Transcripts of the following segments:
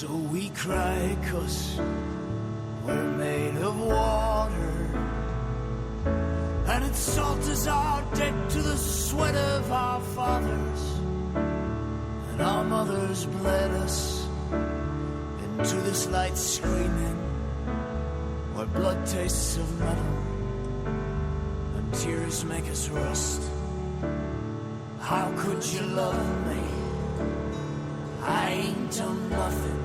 So we cry 'cause we're made of water, and its salt is our debt to the sweat of our fathers, and our mothers bled us into this light screaming, where blood tastes of metal and tears make us rust. How could you love me? I ain't done nothing.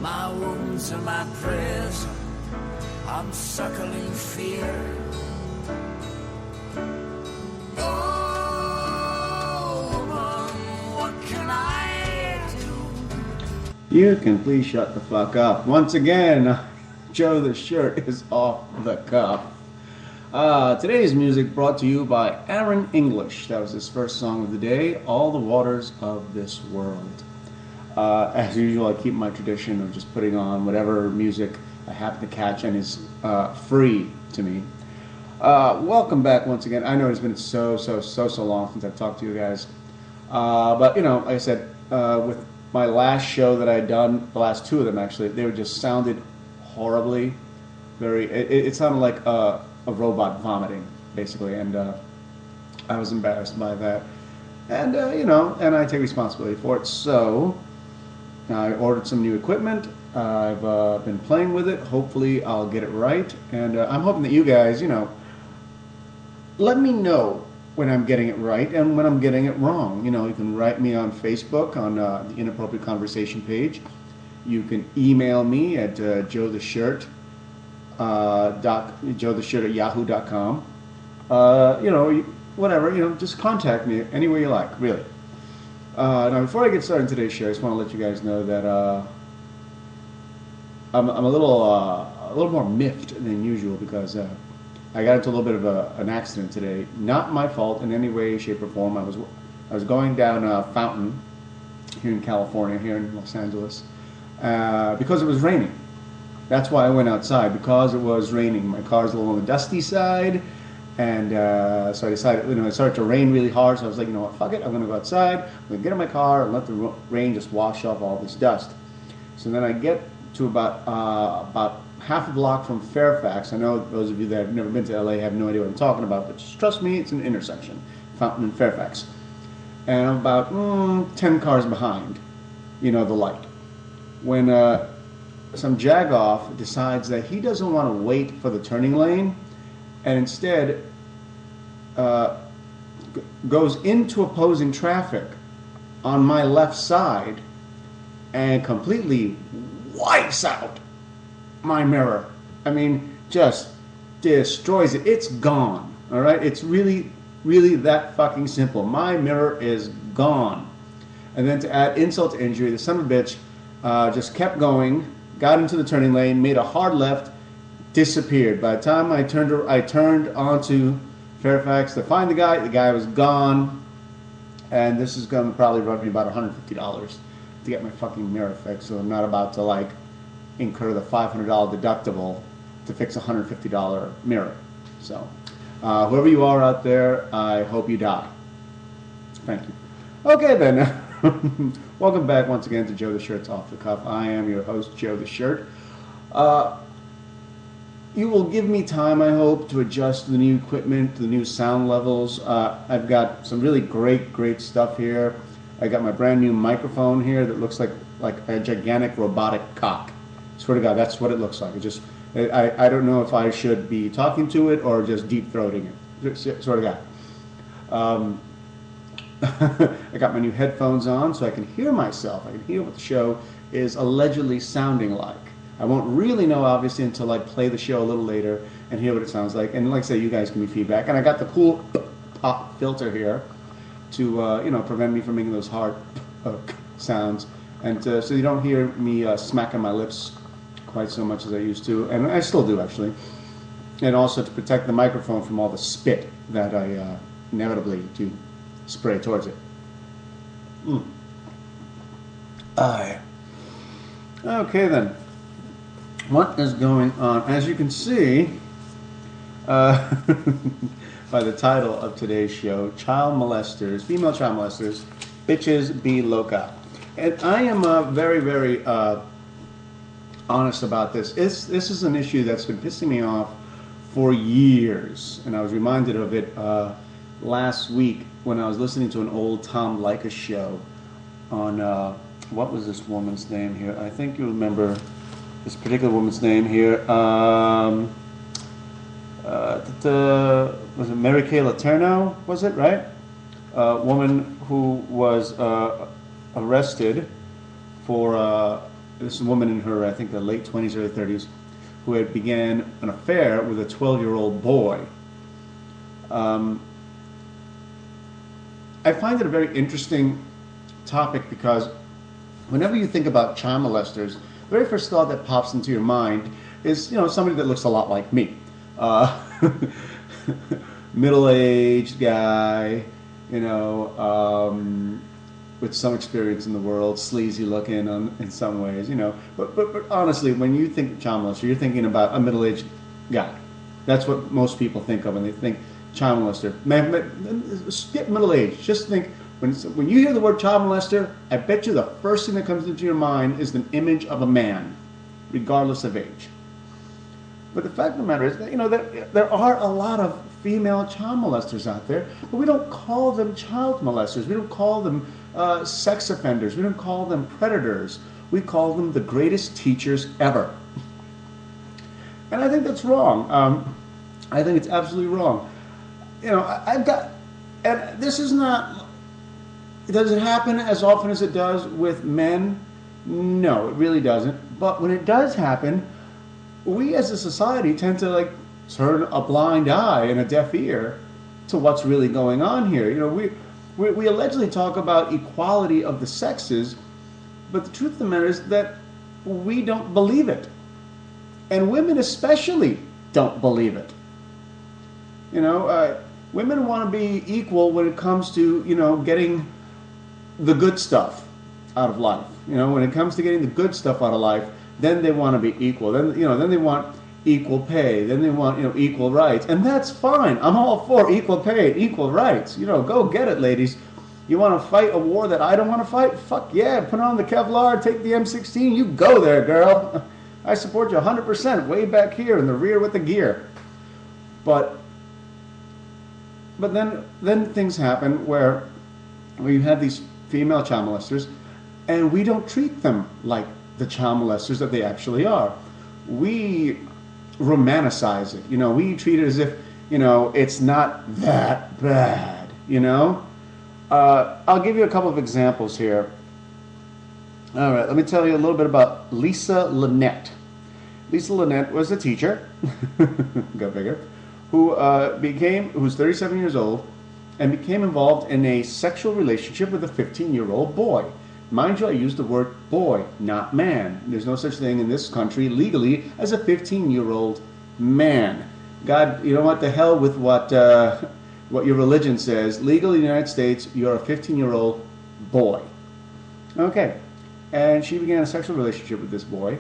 My wounds are my prison. I'm suckling fear. Oh, woman, what can I do? You can please shut the fuck up. Once again, Joe the Shirt is off the cuff. Today's music brought to you by Aaron English. That was his first song of the day, All the Waters of This World. As usual, I keep my tradition of just putting on whatever music I happen to catch and is free to me. Welcome back once again. I know it's been so long since I've talked to you guys. But, you know, like I said, with my last show that I'd done, the last two of them actually, they were just sounded horribly. It sounded like a robot vomiting, basically, and I was embarrassed by that. And, you know, and I take responsibility for it, so I ordered some new equipment. I've been playing with it. Hopefully I'll get it right, and I'm hoping that you guys, you know, let me know when I'm getting it right and when I'm getting it wrong. You know, you can write me on Facebook on the Inappropriate Conversation page. You can email me at joetheshirt@yahoo.com. You know, whatever, you know, just contact me anywhere you like, really. Now, before I get started in today's show, I just want to let you guys know that I'm a little more miffed than usual because I got into a little bit of an accident today. Not my fault in any way, shape, or form. I was going down a fountain here in California, here in Los Angeles, because it was raining. That's why I went outside, because it was raining. My car's a little on the dusty side, and so I decided, you know, it started to rain really hard, so I was like, you know what, fuck it, I'm going to go outside, I'm going to get in my car and let the rain just wash off all this dust. So then I get to about half a block from Fairfax. I know those of you that have never been to LA have no idea what I'm talking about, but just trust me, it's an intersection, Fountain and Fairfax. And I'm about 10 cars behind, you know, the light. When some jagoff decides that he doesn't want to wait for the turning lane and instead goes into opposing traffic on my left side and completely wipes out my mirror. I mean, just destroys it. It's gone. All right? It's really that fucking simple. My mirror is gone. And then to add insult to injury, the son of a bitch just kept going, got into the turning lane, made a hard left, disappeared. By the time I turned onto Fairfax to find the guy was gone, and this is going to probably run me about $150 to get my fucking mirror fixed, so I'm not about to, like, incur the $500 deductible to fix a $150 mirror. So, whoever you are out there, I hope you die. Thank you. Okay, then. Welcome back once again to Joe the Shirt's Off the Cuff. I am your host, Joe the Shirt. You will give me time, I hope, to adjust to the new equipment, to the new sound levels. I've got some really great stuff here. I got my brand new microphone here that looks like a gigantic robotic cock. Swear to God, that's what it looks like. I don't know if I should be talking to it or just deep throating it. Swear to God. I got my new headphones on so I can hear myself. I can hear what the show is allegedly sounding like. I won't really know, obviously, until I play the show a little later and hear what it sounds like. And like I say, you guys give me feedback. And I got the cool pop filter here to you know, prevent me from making those hard sounds, and so you don't hear me smacking my lips quite so much as I used to, and I still do actually. And also to protect the microphone from all the spit that I inevitably do spray towards it. Okay then. What is going on? As you can see by the title of today's show, child molesters, female child molesters, bitches be loca. And I am very, very honest about this. This is an issue that's been pissing me off for years, and I was reminded of it last week when I was listening to an old Tom Leykis show on what was this woman's name here? I think you remember this particular woman's name here. Was it Mary Kay Letourneau? Was it right? A woman who was arrested for this woman in her, I think, the late 20s, early 30s, who had began an affair with a 12-year-old boy. I find it a very interesting topic because whenever you think about child molesters, the very first thought that pops into your mind is, you know, somebody that looks a lot like me. Middle-aged guy, you know, with some experience in the world, sleazy looking in some ways, you know. But honestly, when you think of child molester, you're thinking about a middle-aged guy. That's what most people think of when they think child molester. Skip middle-aged. Just think, when you hear the word child molester, I bet you the first thing that comes into your mind is an image of a man, regardless of age. But the fact of the matter is that, you know, there are a lot of female child molesters out there, but we don't call them child molesters. We don't call them sex offenders. We don't call them predators. We call them the greatest teachers ever. And I think that's wrong. I think it's absolutely wrong. You know, and this is not, does it happen as often as it does with men? No, it really doesn't. But when it does happen, we as a society tend to like turn a blind eye and a deaf ear to what's really going on here. You know, we allegedly talk about equality of the sexes, but the truth of the matter is that we don't believe it. And women especially don't believe it. You know, women want to be equal when it comes to, you know, getting the good stuff out of life. You know, when it comes to getting the good stuff out of life, then they want to be equal. Then, you know, then they want equal pay. Then they want, you know, equal rights. And that's fine. I'm all for equal pay, equal rights. You know, go get it, ladies. You want to fight a war that I don't want to fight? Fuck yeah, put on the Kevlar, take the M16, you go there, girl. I support you 100%, way back here in the rear with the gear. But then things happen where you have these female child molesters, and we don't treat them like the child molesters that they actually are. We romanticize it. You know, we treat it as if, you know, it's not that bad, you know? I'll give you a couple of examples here. All right, let me tell you a little bit about Lisa Lynette. Lisa Lynette was a teacher, go figure, who's 37 years old and became involved in a sexual relationship with a 15-year-old boy. Mind you, I use the word boy, not man. There's no such thing in this country legally as a 15-year-old man. God, you know what, the hell with what your religion says. Legally in the United States, you're a 15-year-old boy. Okay, and she began a sexual relationship with this boy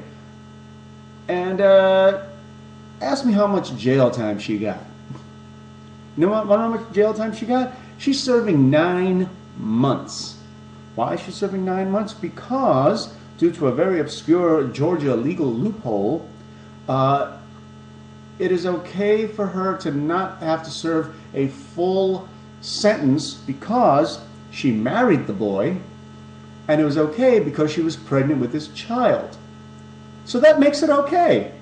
and asked me how much jail time she got. You know what, how much jail time she got? She's serving 9 months. Why is she serving 9 months? Because, due to a very obscure Georgia legal loophole, it is okay for her to not have to serve a full sentence because she married the boy, and it was okay because she was pregnant with this child. So that makes it okay.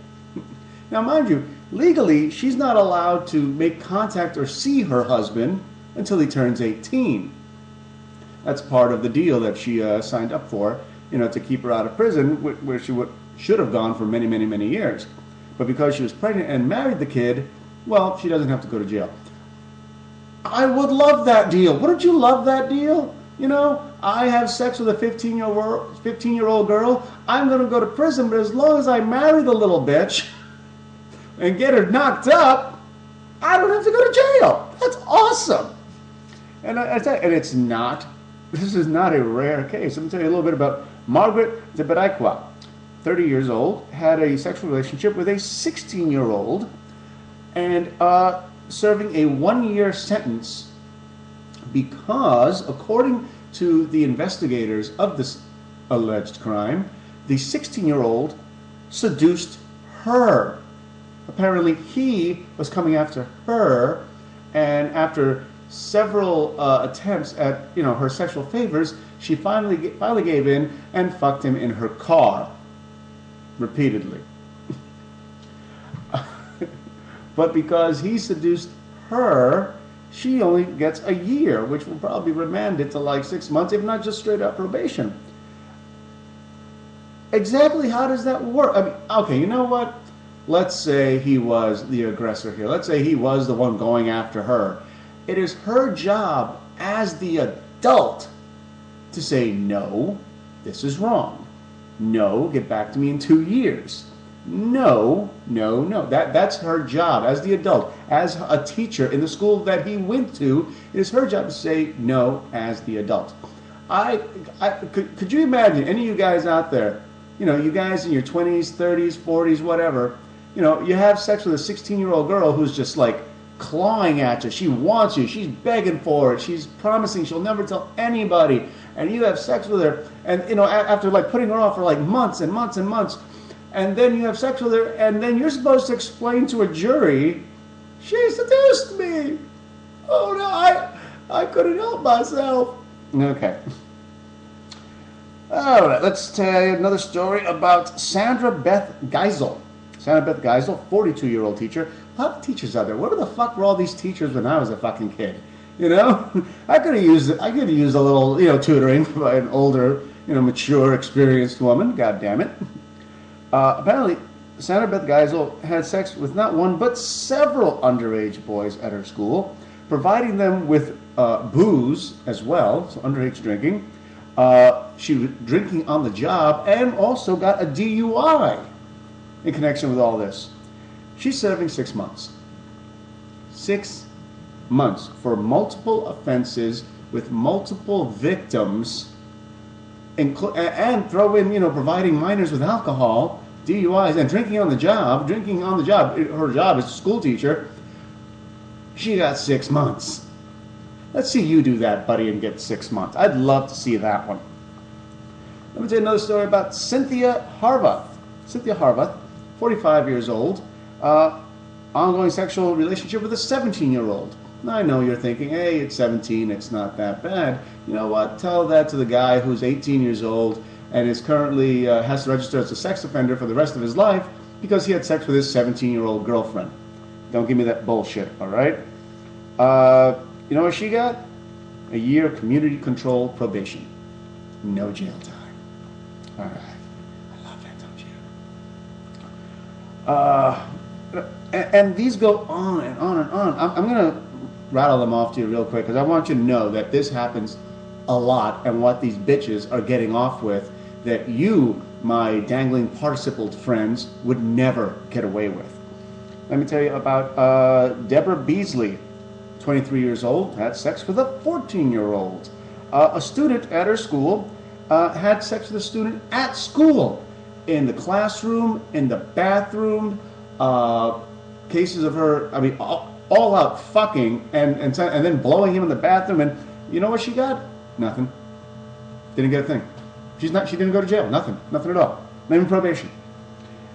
Now, mind you, legally, she's not allowed to make contact or see her husband until he turns 18. That's part of the deal that she signed up for, you know, to keep her out of prison, where she should have gone for many, many, many years. But because she was pregnant and married the kid, well, she doesn't have to go to jail. I would love that deal. Wouldn't you love that deal? You know, I have sex with a 15-year-old girl. I'm going to go to prison, but as long as I marry the little bitch and get her knocked up, I don't have to go to jail. That's awesome. And it's not. This is not a rare case. Let me tell you a little bit about Margaret de Beraiqua, 30 years old, had a sexual relationship with a 16-year-old and serving a 1-year sentence because, according to the investigators of this alleged crime, the 16-year-old seduced her. Apparently, he was coming after her, and after several attempts at her sexual favors, she finally gave in and fucked him in her car repeatedly. But because he seduced her, she only gets a year, which will probably remand it to like 6 months, if not just straight up probation. Exactly how does that work? I mean, okay, you know what? Let's say he was the aggressor here. Let's say he was the one going after her. It is her job as the adult to say, no, this is wrong. No, get back to me in 2 years. No. That's her job as the adult. As a teacher in the school that he went to, it is her job to say no as the adult. Could you imagine any of you guys out there, you guys in your 20s, 30s, 40s, whatever, you have sex with a 16-year-old girl who's just like clawing at you. She wants you. She's begging for it. She's promising she'll never tell anybody. And you have sex with her. And, after like putting her off for like months and months and months. And then you have sex with her. And then you're supposed to explain to a jury, she seduced me. Oh, no, I couldn't help myself. Okay. All right, let's tell you another story about Sandra Beth Geisel. Sandra Beth Geisel, 42-year-old teacher. A lot of teachers out there. Where the fuck were all these teachers when I was a fucking kid? I could have used a little, tutoring by an older, mature, experienced woman. God damn it. Apparently, Sandra Beth Geisel had sex with not one but several underage boys at her school, providing them with booze as well, so underage drinking. She was drinking on the job and also got a DUI in connection with all this. She's serving 6 months. 6 months for multiple offenses with multiple victims, and throw in, providing minors with alcohol, DUIs, and drinking on the job. Her job as a school teacher. She got 6 months. Let's see you do that, buddy, and get 6 months. I'd love to see that one. Let me tell you another story about Cynthia Harvath. Cynthia Harvath, 45 years old, ongoing sexual relationship with a 17-year-old. I know you're thinking, hey, it's 17, it's not that bad. You know what? Tell that to the guy who's 18 years old and is currently has to register as a sex offender for the rest of his life because he had sex with his 17-year-old girlfriend. Don't give me that bullshit, all right? You know what she got? A year of community control probation. No jail time. All right. I love that, don't you? And these go on and on and on. I'm going to rattle them off to you real quick because I want you to know that this happens a lot and what these bitches are getting off with that you, my dangling participled friends, would never get away with. Let me tell you about Deborah Beasley, 23 years old, had sex with a 14-year-old. A student at her school had sex with a student at school, in the classroom, in the bathroom, cases of her, all out fucking and then blowing him in the bathroom. And you know what she got? Nothing. Didn't get a thing. She didn't go to jail. Nothing at all. Not even probation.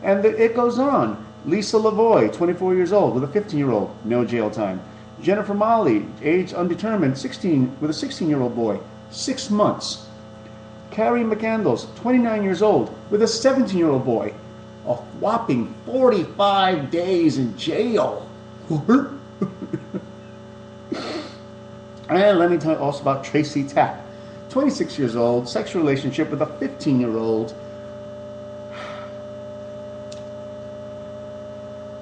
And it goes on. Lisa Lavoie, 24 years old, with a 15-year-old, no jail time. Jennifer Molly, age undetermined, 16, with a 16-year-old boy, 6 months. Carrie McCandles, 29 years old, with a 17-year-old boy, a whopping 45 days in jail. And let me tell you also about Tracy Tapp, 26 years old, sexual relationship with a 15-year-old,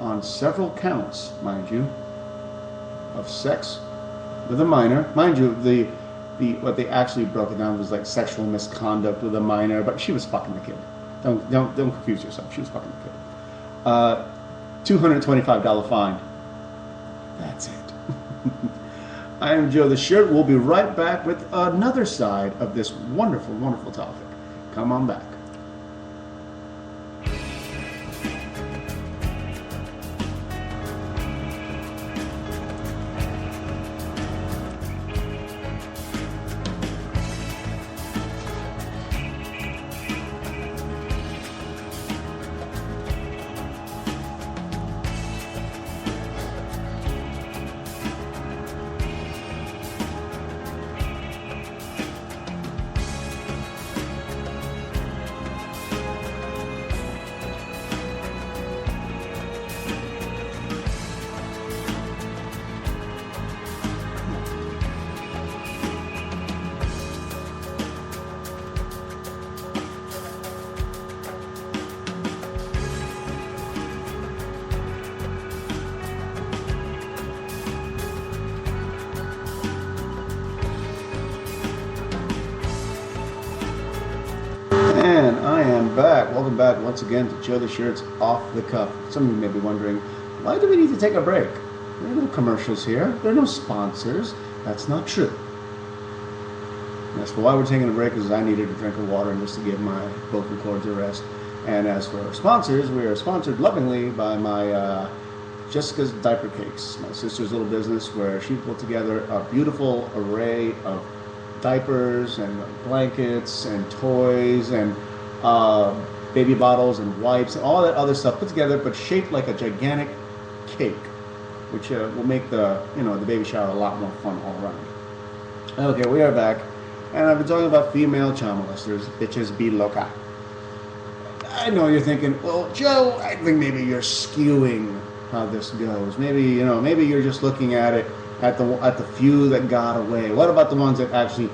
on several counts, mind you, of sex with a minor. Mind you, the what they actually broke it down was like sexual misconduct with a minor, but she was fucking the kid. Don't confuse yourself. She was fucking the kid. $225 fine. That's it. I am Joe the Shirt. We'll be right back with another side of this wonderful, wonderful topic. Come on back. I am back. Welcome back once again to Joe the Shirt's Off the Cuff. Some of you may be wondering, why do we need to take a break? There are no commercials here. There are no sponsors. That's not true. As for why we're taking a break is I needed a drink of water and just to give my vocal cords a rest. And as for sponsors, we are sponsored lovingly by my Jessica's Diaper Cakes, my sister's little business where she put together a beautiful array of diapers and blankets and toys and baby bottles and wipes and all that other stuff put together but shaped like a gigantic cake, which will make the baby shower a lot more fun all around. Okay, we are back, and I've been talking about female child molesters. Bitches be loca. I know you're thinking, well, Joe, I think maybe you're skewing how this goes. Maybe you're just looking at it at the few that got away. What about the ones that actually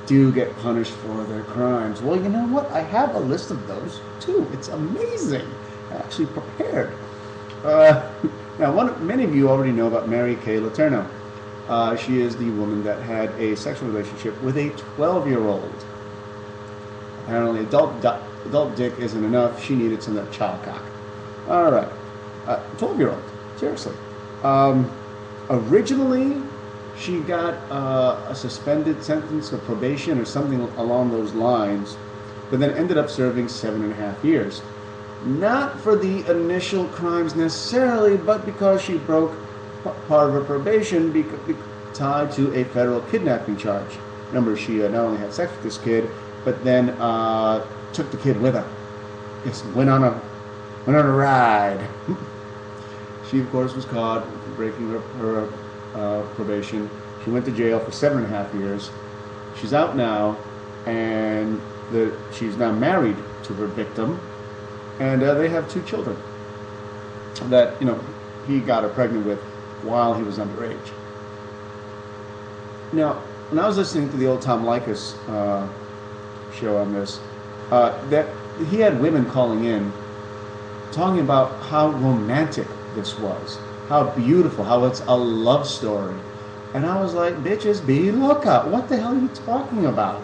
do get punished for their crimes? Well, you know what? I have a list of those too. It's amazing. I actually prepared. Now, many of you already know about Mary Kay Letourneau. She is the woman that had a sexual relationship with a 12-year-old. Apparently, adult dick isn't enough. She needed some of that child cock. All right, 12-year-old. Seriously. Originally, she got a suspended sentence of probation or something along those lines, but then ended up serving 7.5 years. Not for the initial crimes necessarily, but because she broke part of her probation tied to a federal kidnapping charge. Remember, she not only had sex with this kid, but then took the kid with her. Yes, went on a ride. She, of course, was caught for breaking her probation. She went to jail for 7.5 years. She's out now, and she's now married to her victim, and they have 2 children that he got her pregnant with while he was underage. Now, when I was listening to the old Tom Likas show on this, that he had women calling in talking about how romantic this was, how beautiful, how it's a love story. And I was like, bitches be loca. What the hell are you talking about?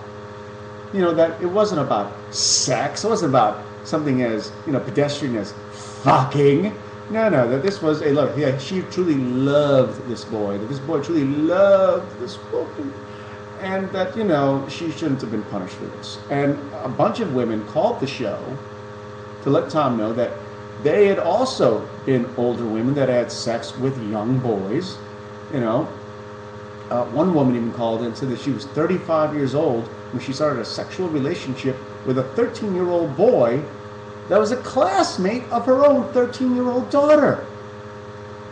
That it wasn't about sex. It wasn't about something as pedestrian as fucking. No, that this was a love. Yeah, she truly loved this boy. That this boy truly loved this woman. And that, she shouldn't have been punished for this. And a bunch of women called the show to let Tom know that they had also been older women that had sex with young boys. One woman even called in and said that she was 35 years old when she started a sexual relationship with a 13-year-old boy that was a classmate of her own 13-year-old daughter.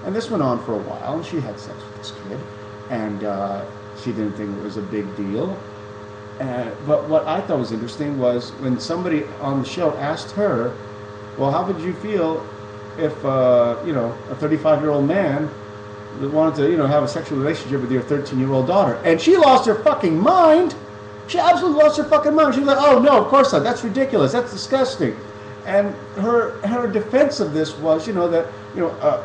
And this went on for a while, and she had sex with this kid, and she didn't think it was a big deal. But what I thought was interesting was when somebody on the show asked her, well, how would you feel if, a 35-year-old man wanted to, have a sexual relationship with your 13-year-old daughter? And she lost her fucking mind. She absolutely lost her fucking mind. She was like, oh, no, of course not. That's ridiculous. That's disgusting. And her defense of this was, that, a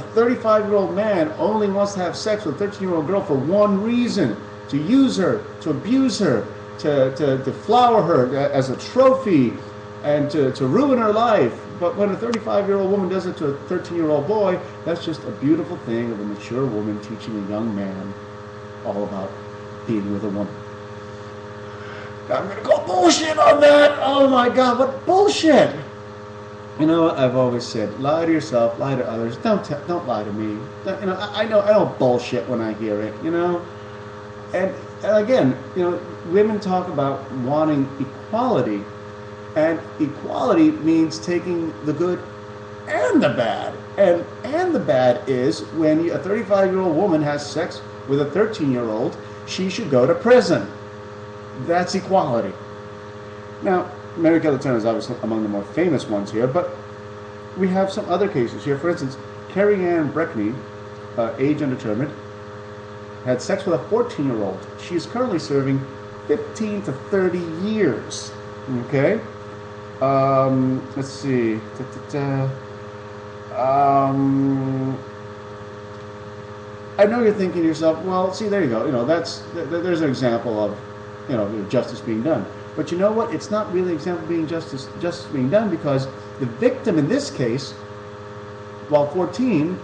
35-year-old man only wants to have sex with a 13-year-old girl for one reason: to use her, to abuse her, to flower her as a trophy, and to ruin her life. But when a 35-year-old woman does it to a 13-year-old boy, that's just a beautiful thing of a mature woman teaching a young man all about being with a woman. I'm going to go bullshit on that. Oh my God, what bullshit. I've always said, lie to yourself, lie to others. Don't lie to me. I know bullshit when I hear it, And again, women talk about wanting equality. And equality means taking the good and the bad. And the bad is when a 35-year-old woman has sex with a 13-year-old, she should go to prison. That's equality. Now, Mary Kay Letourneau is obviously among the more famous ones here, but we have some other cases here. For instance, Carrie Ann Breckney, age undetermined, had sex with a 14-year-old. She is currently serving 15 to 30 years. Okay? Let's see. I know you're thinking to yourself, well, see, there you go. There's an example of, justice being done. But you know what? It's not really an example of being justice being done, because the victim in this case, while 14,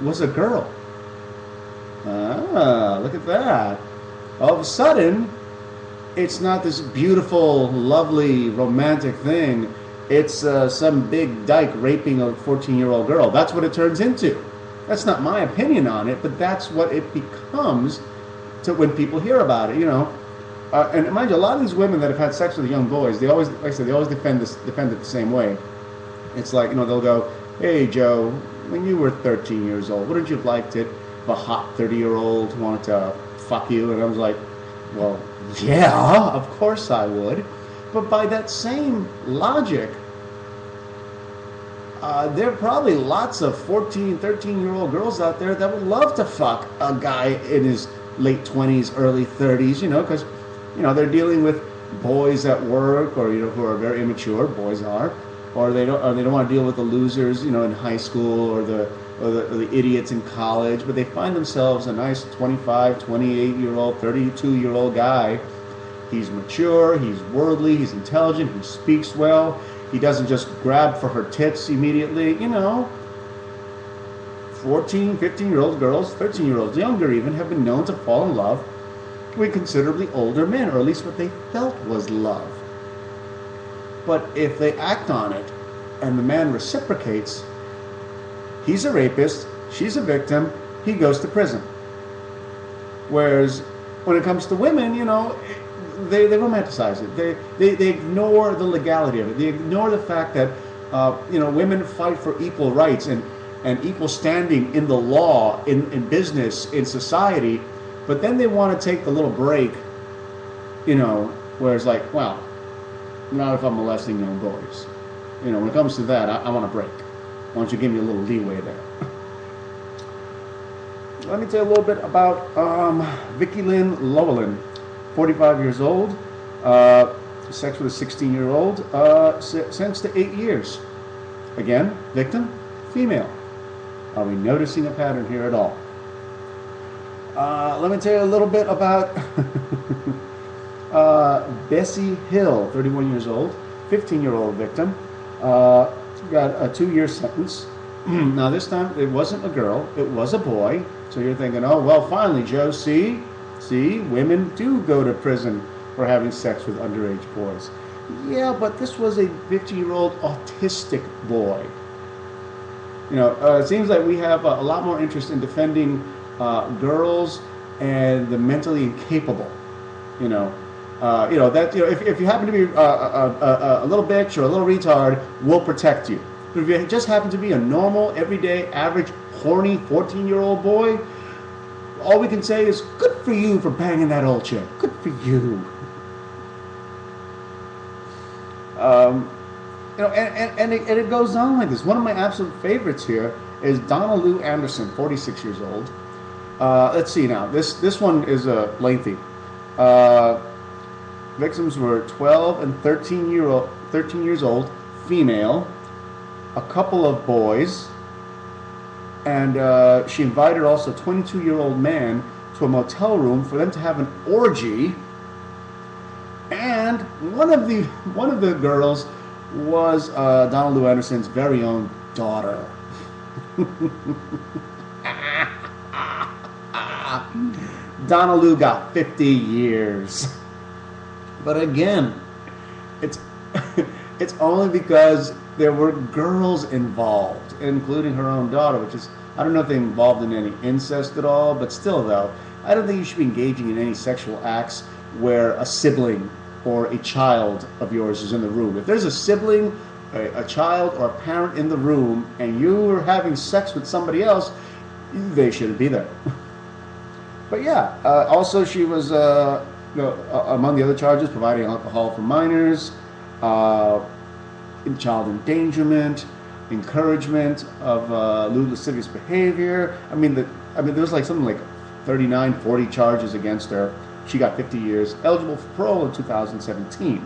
was a girl. Ah, look at that. All of a sudden, it's not this beautiful, lovely, romantic thing. It's some big dyke raping a 14-year-old girl. That's what it turns into. That's not my opinion on it, but that's what it becomes to when people hear about it, you know. And mind you, a lot of these women that have had sex with young boys, they always, like I said, they always defend it the same way. It's like, you know, they'll go, "Hey, Joe, when you were 13 years old, wouldn't you have liked it if a hot 30-year-old wanted to fuck you?" And I was like, well, yeah, of course I would. But by that same logic, there are probably lots of 14, 13-year-old girls out there that would love to fuck a guy in his late 20s, early 30s, you know, because, you know, they're dealing with boys at work, or, you know, who are very immature, boys are, or they don't want to deal with the losers, you know, in high school, or the idiots in college, but they find themselves a nice 25, 28-year-old, 32-year-old guy. He's mature, he's worldly, he's intelligent, he speaks well, he doesn't just grab for her tits immediately, you know. 14, 15-year-old girls, 13-year-olds, younger even, have been known to fall in love with considerably older men, or at least what they felt was love. But if they act on it, and the man reciprocates, he's a rapist, she's a victim, he goes to prison. Whereas when it comes to women, you know, they romanticize it. They ignore the legality of it. They ignore the fact that, you know, women fight for equal rights and equal standing in the law, in business, in society. But then they want to take the little break, you know, where it's like, well, not if I'm molesting young boys. You know, when it comes to that, I want a break. Why don't you give me a little leeway there? Let me tell you a little bit about Vicky Lynn Llewellyn, 45 years old, sex with a 16-year-old, sentenced to 8 years. Again, victim, female. Are we noticing a pattern here at all? Let me tell you a little bit about Bessie Hill, 31 years old, 15-year-old victim. Got a 2-year sentence. Now this time it wasn't a girl, it was a boy. So you're thinking, oh, well, finally, Joe, see, women do go to prison for having sex with underage boys. Yeah, but this was a 50-year-old autistic boy. You know, it seems like we have a lot more interest in defending girls and the mentally incapable. You know that, you know, if you happen to be a little bitch or a little retard, we'll protect you. But if you just happen to be a normal, everyday, average, horny 14-year-old boy, all we can say is, good for you for banging that old chick. Good for you. You know, and it goes on like this. One of my absolute favorites here is Donna Lou Anderson, 46 years old. Let's see now. This one is lengthy. Victims were 12 and 13 years old, female, a couple of boys, and she invited also a 22-year-old man to a motel room for them to have an orgy. And one of the girls was Donna Lou Anderson's very own daughter. Donna Lou got 50 years. But again, it's only because there were girls involved, including her own daughter, which is, I don't know if they involved in any incest at all, but still though, I don't think you should be engaging in any sexual acts where a sibling or a child of yours is in the room. If there's a sibling, a child, or a parent in the room, and you are having sex with somebody else, they shouldn't be there. But yeah, also she was, among the other charges, providing alcohol for minors, child endangerment, encouragement of lewd, lascivious behavior. I mean, there was like something like 39, 40 charges against her. She got 50 years, eligible for parole in 2017.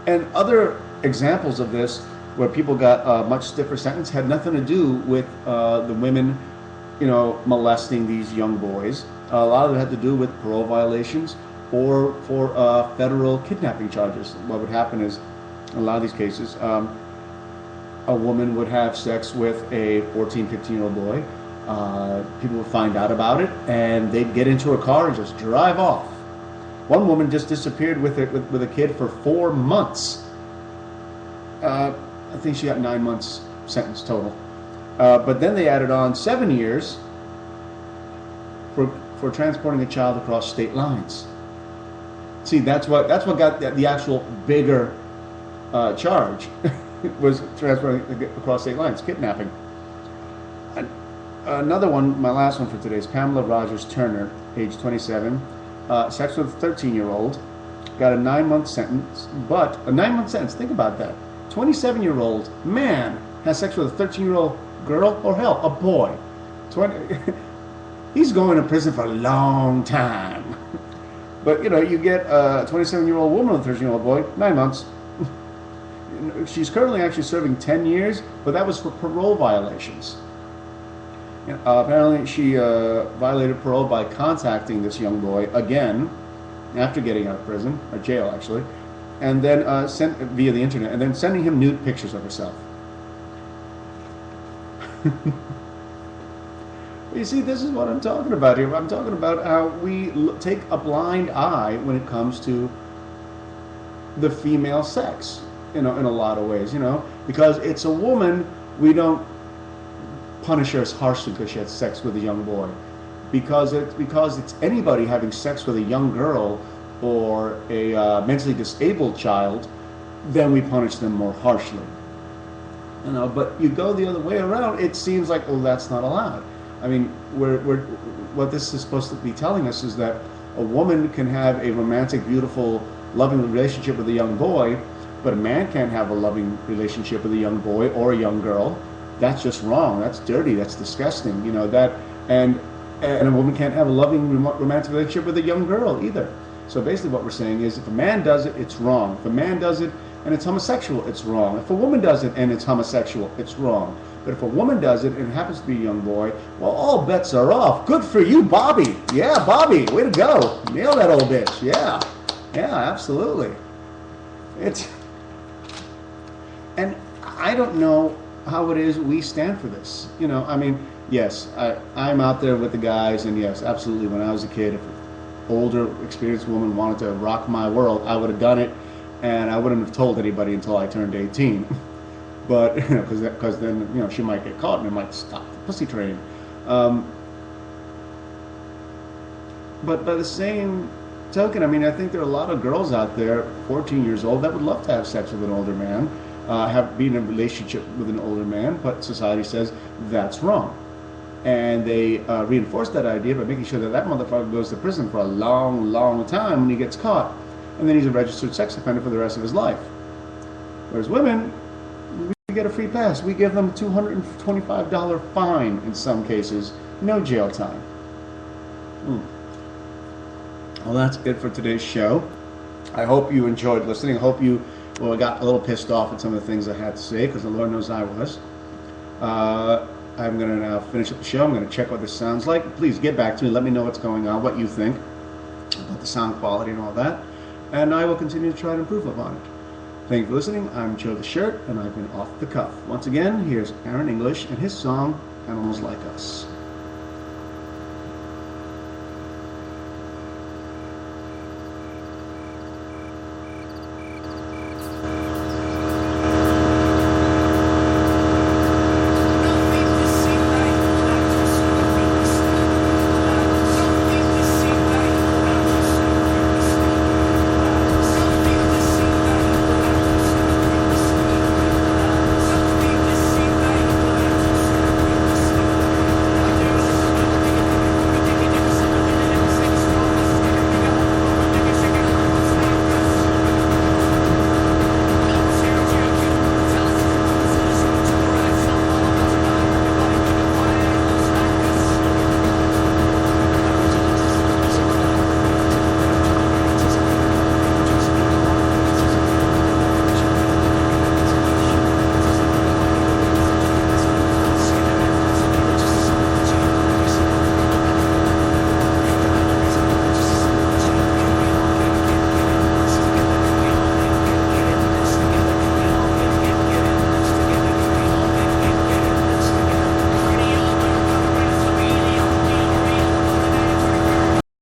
And other examples of this, where people got a much stiffer sentence, had nothing to do with the women, you know, molesting these young boys. A lot of it had to do with parole violations or for federal kidnapping charges. What would happen is, in a lot of these cases, a woman would have sex with a 14, 15-year-old boy. People would find out about it, and they'd get into her car and just drive off. One woman just disappeared with a kid for 4 months. I think she got 9 months sentence total. But then they added on 7 years for transporting a child across state lines. See, that's what got the actual bigger charge was transporting across state lines, kidnapping. Another one, my last one for today, is Pamela Rogers Turner, age 27, sex with a 13-year-old, got a 9-month sentence. But a 9-month sentence, think about that. 27-year-old man has sex with a 13-year-old girl, or hell, a boy. He's going to prison for a long time. But, you get a 27-year-old woman with a 13-year-old boy, 9 months. She's currently actually serving 10 years, but that was for parole violations. Apparently, she violated parole by contacting this young boy again after getting out of prison, or jail actually, and then sent via the internet, and then sending him nude pictures of herself. You see, this is what I'm talking about here. I'm talking about how we take a blind eye when it comes to the female sex, in a lot of ways, because it's a woman. We don't punish her as harshly because she had sex with a young boy, because it's anybody having sex with a young girl or a mentally disabled child, then we punish them more harshly. But you go the other way around, it seems like, that's not allowed. I mean, what this is supposed to be telling us is that a woman can have a romantic, beautiful, loving relationship with a young boy, but a man can't have a loving relationship with a young boy or a young girl. That's just wrong. That's dirty. That's disgusting. And a woman can't have a loving romantic relationship with a young girl either. So basically what we're saying is, if a man does it, it's wrong. If a man does it and it's homosexual, it's wrong. If a woman does it and it's homosexual, it's wrong. But if a woman does it and it happens to be a young boy, well, all bets are off. Good for you, Bobby. Yeah, Bobby, way to go. Nail that old bitch. Yeah, absolutely. And I don't know how it is we stand for this. Yes, I'm out there with the guys, and yes, absolutely, when I was a kid, if an older, experienced woman wanted to rock my world, I would have done it, and I wouldn't have told anybody until I turned 18. But, because then, she might get caught and it might stop the pussy train. But by the same token, I think there are a lot of girls out there, 14 years old, that would love to have sex with an older man, be in a relationship with an older man, but society says that's wrong. And they reinforce that idea by making sure that motherfucker goes to prison for a long, long time when he gets caught. And then he's a registered sex offender for the rest of his life. Whereas women, we get a free pass. We give them a $225 fine in some cases. No jail time. Well, that's it for today's show. I hope you enjoyed listening. I hope you got a little pissed off at some of the things I had to say, because the Lord knows I was. I'm going to now finish up the show. I'm going to check what this sounds like. Please get back to me. Let me know what's going on, what you think about the sound quality and all that. And I will continue to try to improve upon it. Thank you for listening. I'm Joe the Shirt, and I've been Off the Cuff. Once again, here's Aaron English and his song, Animals Like Us.